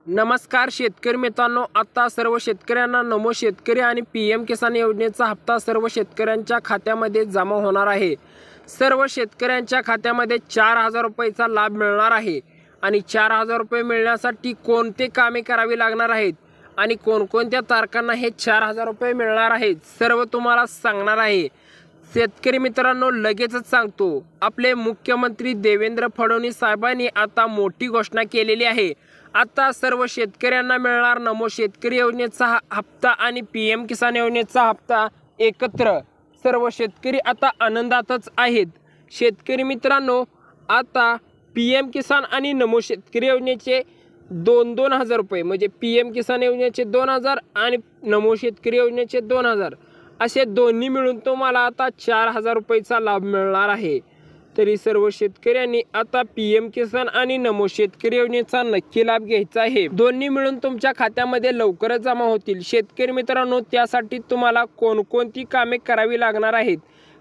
नमस्कार शेतकरी मित्रांनो, आता सर्व शेतकऱ्यांना नमो शेतकरी आणि पीएम किसान योजनेचा हप्ता सर्व शेतकऱ्यांच्या खात्यामध्ये जमा होणार आहे। सर्व शेतकऱ्यांच्या खात्यामध्ये 4000 रुपयाचा लाभ मिळणार आहे आणि 4000 रुपये मिळण्यासाठी कोणते कामे करावी लागणार आहेत आणि कोणकोणत्या तारखांना हे 4000 रुपये मिळणार आहेत सर्व तुम्हाला सांगणार आहे। शेतकरी मित्रांनो, लगेचच सांगतो, आपले मुख्यमंत्री देवेंद्र फडणवीस साहेबांनी आता मोठी घोषणा केलेली आहे। आता सर्व शेतकऱ्यांना मिळणार नमो शेतकरी योजनेचा हप्ता आणि पीएम किसान योजनेचा हप्ता एकत्र। सर्व शेतकरी आता आनंदातच आहेत। शेतकरी मित्रांनो, आता पीएम किसान आणि नमो शेतकरी योजनेचे 2,000 रुपये म्हणजे पीएम किसान योजनेचे 2000 आणि नमो शेतकरी योजनेचे 2000 असे दोन्ही मिळून तुम्हाला आता 4000 रुपयाचा लाभ मिळणार आहे। तरी सर्व शेतकऱ्यांनी आता पीएम किसान आणि नमो शेतकरी योजनेचा नक्की लाभ घ्यायचा आहे। दोन्ही मिळून तुमच्या खात्यामध्ये लवकरच जमा होतील। शेतकरी मित्रांनो, त्यासाठी तुम्हाला कोणकोणती कामे करावी लागणार आहेत।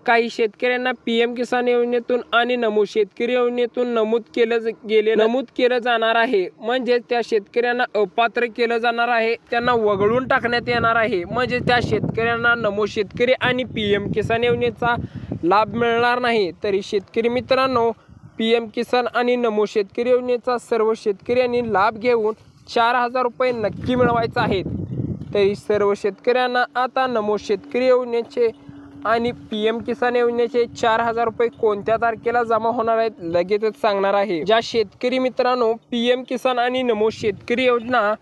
काही शेतकऱ्यांना पीएम किसान योजनेतून आणि नमो शेतकरी योजनेतून नमूद केलं जाणार आहे, म्हणजे त्या शेतकऱ्यांना अपात्र केलं जाणार आहे, त्यांना वगळून टाकण्यात येणार आहे। म्हणजे त्या शेतकऱ्यांना नमो शेतकरी आणि पीएम किसान योजनेचा लाभ मिळणार नाही। तरी शेतकरी मित्रांनो, पीएम किसान आणि नमो शेतकरी योजनेचा सर्व शेतकऱ्यांनी लाभ घेऊन 4000 रुपये नक्की मिळवायचे आहेत। तरी सर्व शेतकऱ्यांना आता नमो शेतकरी योजनेचे आणि पीएम किसान योजनेचे 4000 रुपये कोणत्या तारखेला जमा होणार आहेत लगेचच सांगणार आहे। ज्या शेतकरी मित्रांनो पीएम किसान आणि नमो शेतकरी योजना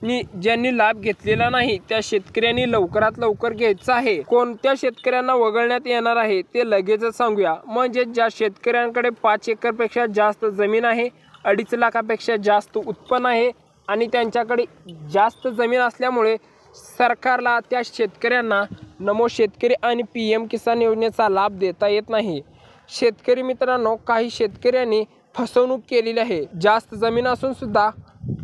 ज्यांनी लाभ घेतलेला नाही त्या शेतकऱ्यांनी लवकरात लवकर घ्यायचा आहे। कोणत्या शेतकऱ्यांना वगळण्यात येणार आहे ते लगेचच सांगूया। म्हणजे ज्या शेतकऱ्यांकडे 5 एकरपेक्षा जास्त जमीन आहे, 2.5 लाखापेक्षा जास्त उत्पन्न आहे आणि त्यांच्याकडे जास्त जमीन असल्यामुळे सरकारला त्या शेतकऱ्यांना नमो शेतकरी आणि पीएम किसान योजनेचा लाभ देता येत नाही। शेतकरी मित्रांनो, काही शेतकऱ्यांनी फसवणूक केलेली आहे। जास्त जमीन असून सुद्धा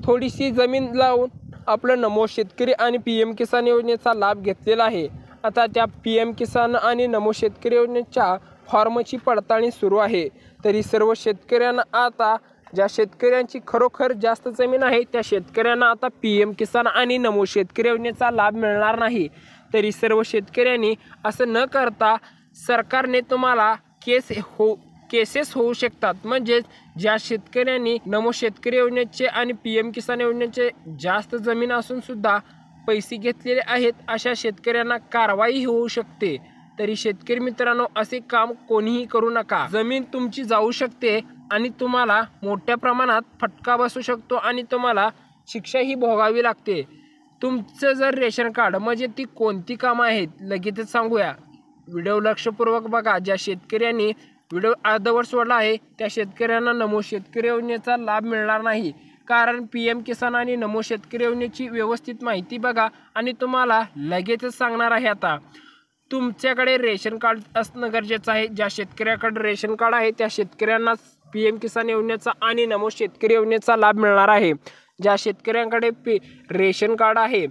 थोडीशी जमीन लावून आपलं नमो शेतकरी आणि पीएम किसान योजनेचा लाभ घेतलेला आहे। आता त्या पीएम किसान आणि नमो शेतकरी योजनेच्या फॉर्मची पडताळणी सुरू आहे। तरी सर्व शेतकऱ्यांना आता ज्या शेतकऱ्यांची खरोखर जास्त जमीन आहे त्या शेतकऱ्यांना आता पीएम किसान आणि नमो शेतकरी योजनेचा लाभ मिळणार नाही। तरी सर्व शेतकऱ्यांनी असं न करता सरकारने तुम्हाला केसेस होऊ शकतात। म्हणजे ज्या शेतकऱ्यांनी नमो शेतकरी योजनेचे आणि पीएम किसान योजनेचे जास्त जमीन असून सुद्धा पैसे घेतलेले आहेत अशा शेतकऱ्यांना कारवाई होऊ शकते। तरी शेतकरी मित्रांनो, असे काम कोणीही करू नका। जमीन तुमची जाऊ शकते आणि तुम्हाला मोठ्या प्रमाणात फटका बसू शकतो आणि तुम्हाला शिक्षाही भोगावी लागते। तुमचं जर रेशन कार्ड म्हणजे ती कोणती कामं आहेत लगेचच सांगूया। व्हिडिओ लक्षपूर्वक बघा। ज्या शेतकऱ्यांनी व्हिडिओ अर्धवट सोडला आहे त्या शेतकऱ्यांना नमो शेतकरी योजनेचा लाभ मिळणार नाही, कारण पीएम किसान आणि नमो शेतकरी योजनेची व्यवस्थित माहिती बघा आणि तुम्हाला लगेचच सांगणार आहे। आता तुमच्याकडे रेशन कार्ड असणं गरजेचं आहे। ज्या शेतकऱ्याकडे रेशन कार्ड आहे त्या शेतकऱ्यांना पीएम किसान योजनेचा आणि नमो शेतकरी योजनेचा लाभ मिळणार आहे। ज्या शेतकऱ्यांकडे रेशन कार्ड आहे,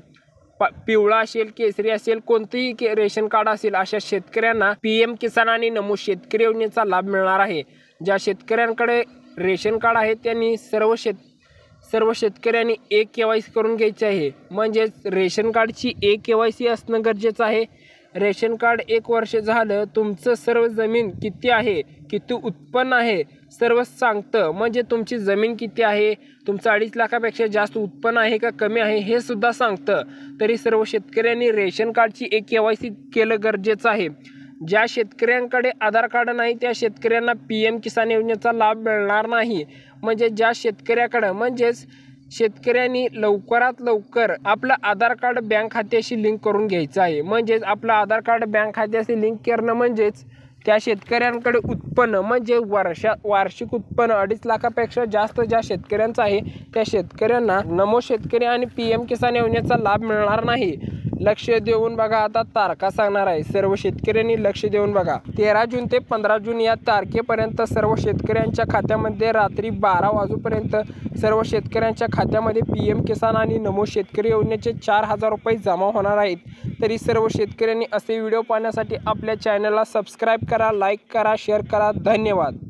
पिवळा असेल, केसरी असेल, कोणतेही रेशन कार्ड असेल अशा शेतकऱ्यांना पीएम किसान आणि नमो शेतकरी योजनेचा लाभ मिळणार आहे। ज्या शेतकऱ्यांकडे रेशन कार्ड आहे त्यांनी सर्व शेतकऱ्यांनी एक केवायसी करून घ्यायची आहे। म्हणजे रेशन कार्डची एक केवायसी असणं गरजेचं आहे। रेशन कार्ड 1 वर्ष झालं, तुमचं सर्व जमीन किती आहे, किती उत्पन्न आहे सर्व सांगतं। म्हणजे तुमची जमीन किती आहे, तुमचं 2.5 लाखापेक्षा जास्त उत्पन्न आहे का कमी आहे हे सुद्धा सांगतं। तरी सर्व शेतकऱ्यांनी रेशन कार्डची एक केवायसी केलं गरजेचं आहे। ज्या शेतकऱ्यांकडे आधार कार्ड नाही त्या शेतकऱ्यांना पीएम किसान योजनेचा लाभ मिळणार नाही। म्हणजे ज्या शेतकऱ्याकडं शेतकऱ्यांनी लवकरात लवकर आपलं आधार कार्ड बँक खात्याशी लिंक करून घ्यायचं आहे। म्हणजेच आपलं आधार कार्ड बँक खात्याशी लिंक करणं म्हणजेच त्या शेतकऱ्यांकडे उत्पन्न म्हणजे वार्षिक उत्पन्न 2.5 लाखापेक्षा जास्त ज्या शेतकऱ्यांचं आहे त्या शेतकऱ्यांना नमो शेतकरी आणि पीएम किसान योजनेचा लाभ मिळणार नाही। लक्ष देऊन बघा, आता तारखा सांगणार आहे। सर्व शेतकऱ्यांनी लक्ष देऊन बघा। 13 जून ते 15 जून या तारखेपर्यंत सर्व शेतकऱ्यांच्या खात्यामध्ये रात्री 12 वाजेपर्यंत सर्व शेतकऱ्यांच्या खात्यामध्ये पीएम किसान आणि नमो शेतकरी योजनेचे 4000 रुपये जमा होणार आहेत। तरी सर्व शेतकऱ्यांनी असे व्हिडिओ पाहण्यासाठी आपल्या चॅनलला सबस्क्राईब करा, लाईक करा, शेअर करा। धन्यवाद।